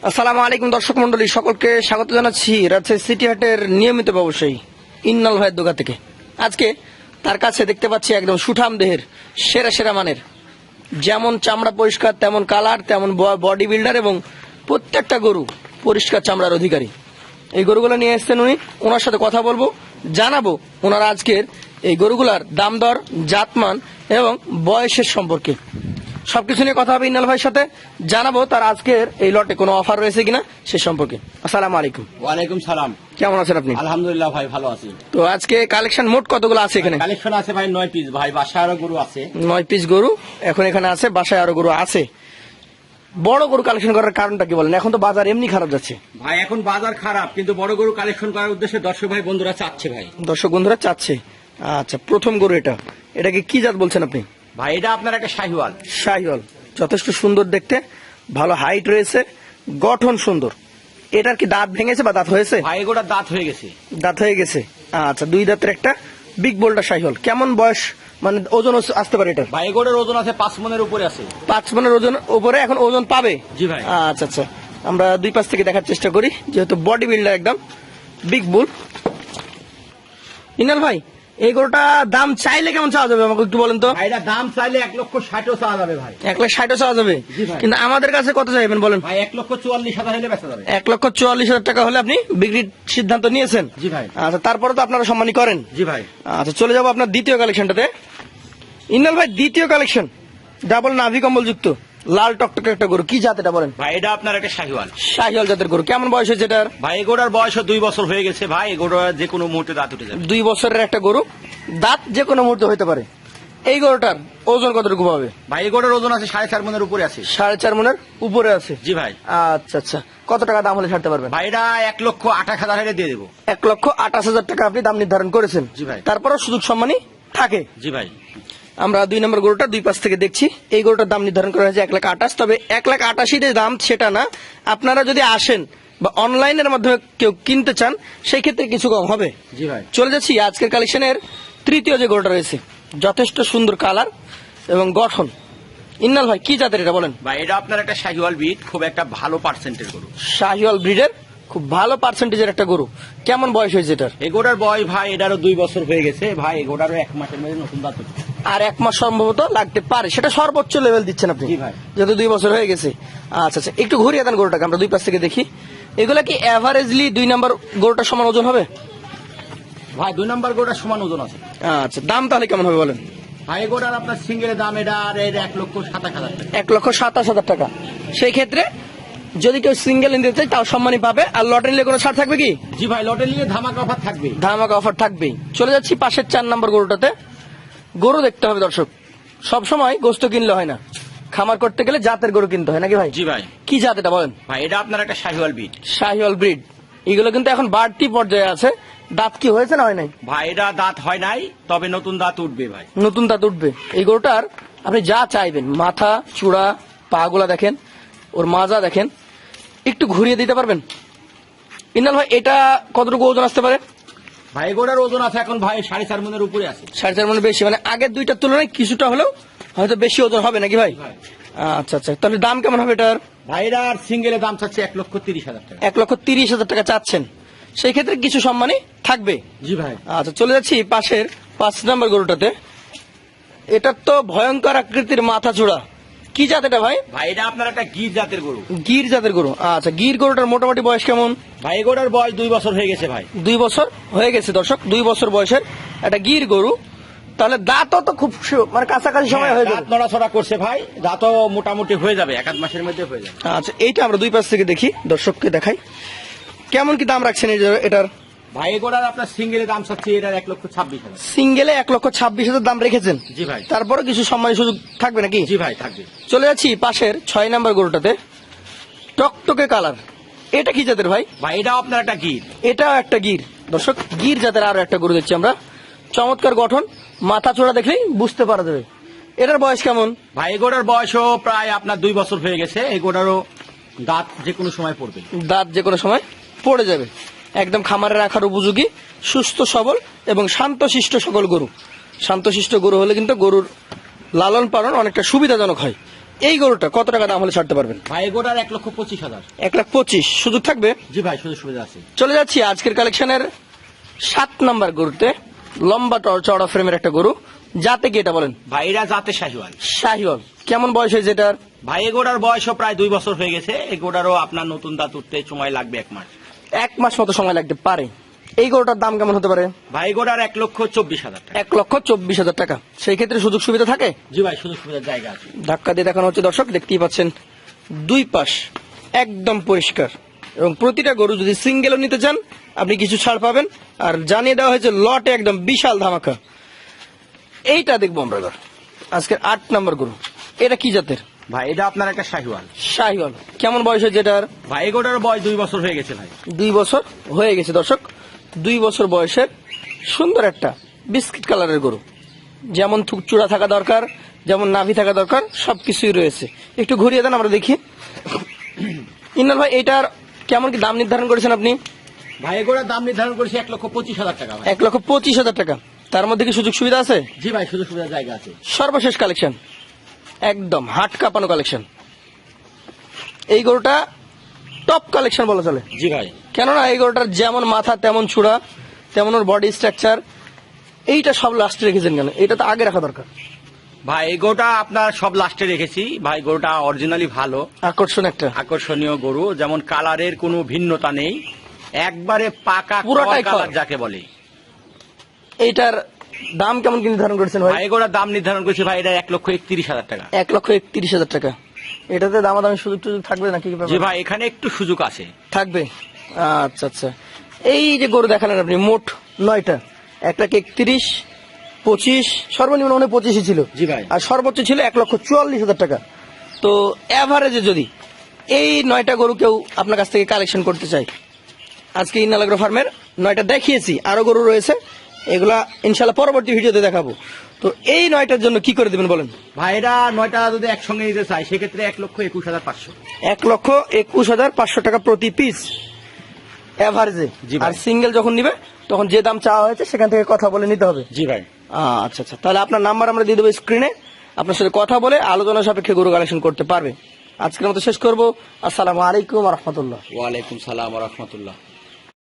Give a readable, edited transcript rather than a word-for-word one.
আসসালামু আলাইকুম দর্শক মন্ডলী, সকলকে স্বাগত জানাচ্ছি রাজশাহী সিটি হাটের নিয়মিত ব্যবসায়ী ইন্নাল ভাইয়ের দোকান থেকে। আজকে তার কাছে দেখতে পাচ্ছি একদম সুঠাম দেহের সেরা সেরা মানের, যেমন চামড়া পরিষ্কার তেমন কালার তেমন বডি বিল্ডার এবং প্রত্যেকটা গরু পরিষ্কার চামড়ার অধিকারী। এই গরুগুলো নিয়ে এসছেন উনি, ওনার সাথে কথা বলবো, জানাবো ওনার আজকের এই গরুগুলার দাম দর, জাতমান এবং বয়সের সম্পর্কে সবকিছু নিয়ে কথা হবে ইন্নাল ভাইয়ের সাথে। জানাবো তার আজকের এই লটে কোনো অফার রয়েছে কিনা সে সম্পর্কে। আসসালামু আলাইকুম। ওয়ালাইকুম সালাম। কেমন আছেন আপনি? আলহামদুলিল্লাহ ভাই, ভালো আছি। তো আজকে কালেকশন মোট কতগুলো আছে এখানে? কালেকশন আছে ভাই 9 পিস ভাই, বাসায় আরো গরু আছে 9 পিস গরু এখন এখানে আছে, বাসায় আরো গরু আছে। বড় গরু কালেকশন করার কারণটা কি বলেন? এখন তো বাজার এমনি খারাপ যাচ্ছে ভাই, এখন বাজার খারাপ কিন্তু বড় গরু কালেকশন করার উদ্দেশ্যে দর্শক ভাই বন্ধুরা চাচ্ছে ভাই। দর্শক বন্ধুরা চাচ্ছে। আচ্ছা, প্রথম গরু এটাকে কি জাত বলছেন আপনি? ভাই এটা আপনার একটা শাহিওয়াল। শাহিওয়াল, যথেষ্ট সুন্দর দেখতে, ভালো হাইট রয়েছে, গঠন সুন্দর। এটার কি দাঁত ভেঙেছে বা দাঁত হয়েছে? ভাই এগুলোর দাঁত হয়ে গেছে। দাঁত হয়ে গেছে। আচ্ছা, 2 দাঁতের একটা বিগ বোল্ডার শাহিওয়াল। কেমন বয়স মানে ওজন আসতে পারে এটা? ভাই এগুলোর ওজন আছে 5 মনের উপরে আছে। 5 মনের ওজন উপরে এখন ওজন পাবে? জি ভাই। আচ্ছা আচ্ছা, আমরা দুই পাশ থেকে দেখার চেষ্টা করি, যেহেতু বডি বিল্ডার একদম বিগ বুল। ইনাল ভাই, এই গরুটা দাম চাইলে কেমন চাওয়া যাবে আমাকে একটু বলেন তো? এটা দাম চাইলে 1,60,000 চাওয়া যাবে ভাই। 1,60,000 চাওয়া যাবে, জি ভাই। কিন্তু আমাদের কাছে কত চাইবেন বলেন? ভাই 1,44,000 হলে বেচা যাবে। 1,44,000 টাকা হলে আপনি বিক্রির সিদ্ধান্ত নিয়েছেন? জি ভাই। আচ্ছা, তারপরে তো আপনারা সম্মানী করেন। জি ভাই। আচ্ছা, চলে যাবো আপনার দ্বিতীয় কালেকশনটাতে। ইন্নাল ভাই, দ্বিতীয় কালেকশন ডাবল নাভি কম্বল যুক্ত লাল টকটকে একটা গরু, কি জাত এটা বলেন? ভাই এটা আপনার একটা শাহিওয়াল। শাহিওয়াল জাতের গরু। কেমন বয়স হয়েছে এটার? ভাই এগুলোর বয়স 2 বছর হয়ে গেছে ভাই। এগুলো যে কোনো মুহূর্তে দাঁত উঠে যাবে। 2 বছরের একটা গরু, দাঁত যে কোনো মুহূর্তে হইতে পারে। এই গরুটার ওজন কতটুকু পাবে? ভাই এগুলোর ওজন আছে 4.5 মনের উপরে আছে। 4.5 মনের উপরে আছে? জি ভাই। আচ্ছা আচ্ছা, কত টাকা দাম হলে ছাড়তে পারবেন? ভাই এটা 1,28,000 হলে দিয়ে দেবো। 1,28,000 টাকা আপনি দাম নির্ধারণ করেছেন? জি ভাই। তারপরও সুযোগ সম্মানী থাকে? জি ভাই। আমরা 2 নম্বর গরুটা দুই পাশ থেকে দেখছি। এই গরুটার দাম নির্ধারণ করা হয়েছে 1,28,000। তবে 1,88,000 যে দাম সেটা না, আপনারা যদি আসেন বা অনলাইনের মাধ্যমে কেউ কিনতে চান সেই ক্ষেত্রে কিছু কম হবে। জি ভাই। চলে যাচ্ছি আজকের কালেকশনের তৃতীয় যে গরুটা রয়েছে, যথেষ্ট সুন্দর কালার এবং গঠন। ইন্নাল ভাই, কি জাতের এটা বলেন? ভাই এটা আপনার একটা শাহিওয়াল ব্রিড, খুব একটা ভালো পার্সেন্টের গরু। শাহিওয়াল ব্রিডের খুব ভালো পার্সেন্টেজের একটা গরু। কেমন বয়স হয়েছে এটার? এগোটার বয়স ভাই এটারও 2 বছর হয়ে গেছে ভাই। এগোটারও 1 মাসের মধ্যে নতুন দাঁত উঠবে। আর 1 মাস সম্ভবত লাগতে পারে, সেটা সর্বোচ্চ লেভেল দিচ্ছেন আপনি? জি ভাই। যেহেতু 2 বছর হয়ে গেছে। আচ্ছা আচ্ছা, একটু ঘুরিয়ে দেন গরুটাকে, আমরা দুই পাশ থেকে দেখি। এগুলা কি এভারেজলি 2 নম্বর গরুটার সমান ওজন হবে? ভাই 2 নম্বর গরুটার সমান ওজন আছে। আচ্ছা, দাম তাহলে কেমন হবে বলেন? ভাই এগোটার আপনার সিঙ্গেলের দাম এটা আর 1,27,000 টাকা। 1,27,000 টাকা। সেই ক্ষেত্রে যদি কেউ সিঙ্গেল নিতে চায় তাও সম্মানী পাবে। আর লটে নিলে কোনো ছাড় থাকবে কি? জি ভাই, লটে নিয়ে ধামাকা অফার থাকবে। ধামাকা অফার থাকবেই। চলে যাচ্ছি পাশের 4 নম্বর গরুটাতে। গরু দেখতে হবে দর্শক, সবসময় গোস্ত কিনলে হয় না, খামার করতে গেলে জাতের গরু কিনতে হয় নাকি ভাই? জি ভাই। কি জাত এটা বলেন? ভাই এটা আপনার একটা শাহিওয়াল ব্রিড। শাহিওয়াল ব্রিড। এগুলো কিন্তু এখন বাড়তি পর্যায়ে আছে। দাঁত কি হয়েছে না হয় নাই? ভাই এটা দাঁত হয় নাই, তবে নতুন দাঁত উঠবে ভাই। নতুন দাঁত উঠবে। এই গরুটার আপনি যা চাইবেন, মাথা, চূড়া, পা গুলা দেখেন, ওর মাজা দেখেন, একটু ঘুরিয়ে দিতে পারবেন? ইন্নাল ভাই, এটা কতটুকু ওজন আসতে পারে? ভাই এগোটার ওজন আছে এখন ভাই 4.5 মনের উপরে আছে। 4.5 মনের বেশি, মানে আগের দুইটার তুলনায় কিছুটা হলেও হয়তো বেশি ওজন হবে নাকি ভাই? ভাই। আচ্ছা আচ্ছা, তাহলে দাম কেমন হবে এটার? ভাই এটা আর সিঙ্গেলের দাম চাচ্ছে 1,30,000 টাকা। 1,30,000 টাকা চাচ্ছেন, সেই ক্ষেত্রে কিছু সম্মানই থাকবে। জি ভাই। আচ্ছা, চলে যাচ্ছি পাশের 5 নম্বর গরুটাতে। এটার তো ভয়ঙ্কর আকৃতির মাথা চূড়া, কি জাত এটা ভাই? ভাই এটা আপনার একটা গির জাতের গরু। গির জাতের গরু। আচ্ছা, গির গরুটার মোটামুটি বয়স কেমন? ভাই এগোটার বয়স 2 বছর হয়ে গেছে ভাই। 2 বছর হয়ে গেছে দর্শক, 2 বছর বয়সের একটা গির গরু। তাহলে দাঁতও তো খুব মানে কাছাকাছি সময় হয়ে দাঁত যাবে। নড়াচড়া করছে ভাই, দাঁতও মোটামুটি হয়ে যাবে, 1 মাসের মধ্যে হয়ে যাবে। আচ্ছা, এইটা আমরা দুই পাশ থেকে দেখি, দর্শককে দেখাই। কেমন কি দাম রাখছেন এটার? ভাই এগোটার আপনার সিঙ্গেলের দাম চাচ্ছি এটার 1,26,000। সিঙ্গেলে 1,26,000 দাম রেখেছেন? জি ভাই। তারপরে কিছু সম্মানী সুযোগ থাকবে নাকি? জি ভাই থাকবে। চলে যাচ্ছি পাশের 6 নম্বর গরুটাতে। টকটকে কালার, এটা কি জাতের ভাই? ভাই এটাও আপনার একটা গির। এটাও একটা গির দর্শক, গির জাতের আরো একটা গরু দেখছি আমরা। চমৎকার গঠন, মাথা চোড়া দেখলেই বুঝতে পারা যাবে। এটার বয়স কেমন? ভাই এগোটার বয়সও প্রায় আপনার 2 বছর হয়ে গেছে। এগোটারও দাঁত যে কোনো সময় পড়বে। দাঁত যে কোনো সময় পড়ে যাবে। একদম খামারে রাখার উপযোগী, সুস্থ সবল এবং শান্তশিষ্ট সকল গরু। শান্তশিষ্ট গরু হলে কিন্তু গরুর লালন পালন অনেকটা সুবিধাজনক হয়। এই গরুটা কত টাকা দাম হলে ছাড়তে পারবেন? ভাই এই গোটার 1,25,000। 1,25,000 সুযোগ থাকবে? জি ভাই, সুযোগ সুবিধা আছে। চলে যাচ্ছি আজকের কালেকশনের 7 নাম্বার গরুতে। লম্বা চওড়া ফ্রেমের একটা গরু, জাতে কি এটা বলেন? ভাই এরা জাতে শাহিওয়াল। শাহিওয়াল। কেমন বয়স হয়েছে এটার? ভাই এই গোটার বয়সও প্রায় 2 বছর হয়ে গেছে। এই গোটারও আপনার নতুন দাঁত উঠতে সময় লাগবে 1 মাস। 1 মাস মতো সময় লাগতে পারে। এই গরুটার দাম কেমন হতে পারে? ভাই এই গোটার 1,24,000 টাকা। 1,24,000 টাকা। সেই ক্ষেত্রে সুযোগ সুবিধা থাকে? জি ভাই, সুযোগ সুবিধার জায়গা আছে। ধাক্কা দিয়ে দেখানো হচ্ছে দর্শক, দেখতেই পাচ্ছেন দুই পাশ একদম পরিষ্কার, এবং প্রতিটা গরু যদি সিঙ্গেলও নিতে চান আপনি কিছু ছাড় পাবেন। আর জানিয়ে দেওয়া হয়েছে লটে একদম বিশাল ধামাকা। এইটা দেখবো আমরা এবার, আজকের 8 নম্বর গরু। এটা কি জাতের? ভাই এটা আপনার একটা শাহিওয়াল। শাহিওয়াল। কেমন বয়স হয়েছে এটার? ভাই এই গোটার বয়স 2 বছর হয়ে গেছে ভাই। 2 বছর হয়ে গেছে দর্শক। 2 বছর বয়সের সুন্দর একটা বিস্কিট কালারের গরু। যেমন চূড়া থাকা দরকার, যেমন নাভি থাকা দরকার, সবকিছুই রয়েছে। একটু ঘুরিয়ে দেন আমরা দেখি। ইন্নাল ভাই, এটার কেমন কি দাম নির্ধারণ করেছেন আপনি? ভাই এই গোটার দাম নির্ধারণ করেছে 1,25,000 টাকা ভাই। 1,25,000 টাকা। তার মধ্যে কি সুযোগ সুবিধা আছে? জি ভাই, সুযোগ সুবিধার জায়গা আছে। সর্বশেষ কালেকশন, একদম হাট কাঁপানো কালেকশন। এই গরুটা টপ কালেকশন বলা চলে। জি ভাই। কেননা এই গরুটার যেমন মাথা তেমন চূড়া, তেমন ওর বডি স্ট্রাকচার। এইটা সব লাস্টে রেখেছেন কেন? এটা তো আগে রাখা দরকার। ভাই এই গরুটা আপনার সব লাস্টে রেখেছি। ভাই গরুটা অরিজিনালি ভালো, আকর্ষণ একটা। আকর্ষণীয় গরু। যেমন কালারের কোনো ভিন্নতা নেই, একবারে পাকা পুরোটাই কালার খড়। যাকে বলে। এইটার দাম কেমন কি নির্ধারণ করেছেন ভাই? ভাই এই গরুটার দাম নির্ধারণ করেছে ভাই এটা 1,31,000 টাকা। 1,31,000 টাকা। এটাতে দামাদামি সুযোগ টুযোগ থাকবে নাকি? কি ব্যাপার? জি ভাই, এখানে একটু সুযোগ আছে। থাকবে। আচ্ছা আচ্ছা। এই যে গরু দেখালেন আপনি, মোট 9টা। 1,31,000, 25, সর্বনিম্ন মনে হয় 25 ছিল। জি ভাই। আর সর্বোচ্চ ছিল 1,44,000 টাকা। তো এভারেজে যদি এই 9টা গরু কেউ আপনার কাছ থেকে কালেকশন করতে চায়, আজকে ইন্নাল এগ্রো ফার্মের 9টা দেখিয়েছি, আরো গরু রয়েছে, এগুলা ইনশাল্লাহ পরবর্তী ভিডিওতে দেখাবো। তো এই 9টার জন্য কি করে দেবেন বলেন? ভাই এটা 9টা যদি একসঙ্গে নিতে চাই সেক্ষেত্রে 1,21,500। 1,21,500 টাকা প্রতি পিস এভারেজে। জি ভাই। আর সিঙ্গেল যখন নিবে তখন যে দাম চাওয়া হয়েছে সেখান থেকে কথা বলে নিতে হবে। জি ভাই। আচ্ছা আচ্ছা, তাহলে আপনার নাম্বার আমরা দিয়ে দেবো স্ক্রিনে, আপনার সাথে কথা বলে আলোচনা সাপেক্ষে গরু কালেকশন করতে পারবে। আজকের মতো শেষ করবো। আসসালামু আলাইকুম রহমতুল্লাহ। ওয়ালাইকুম সালাম ওয়া রাহমাতুল্লাহ।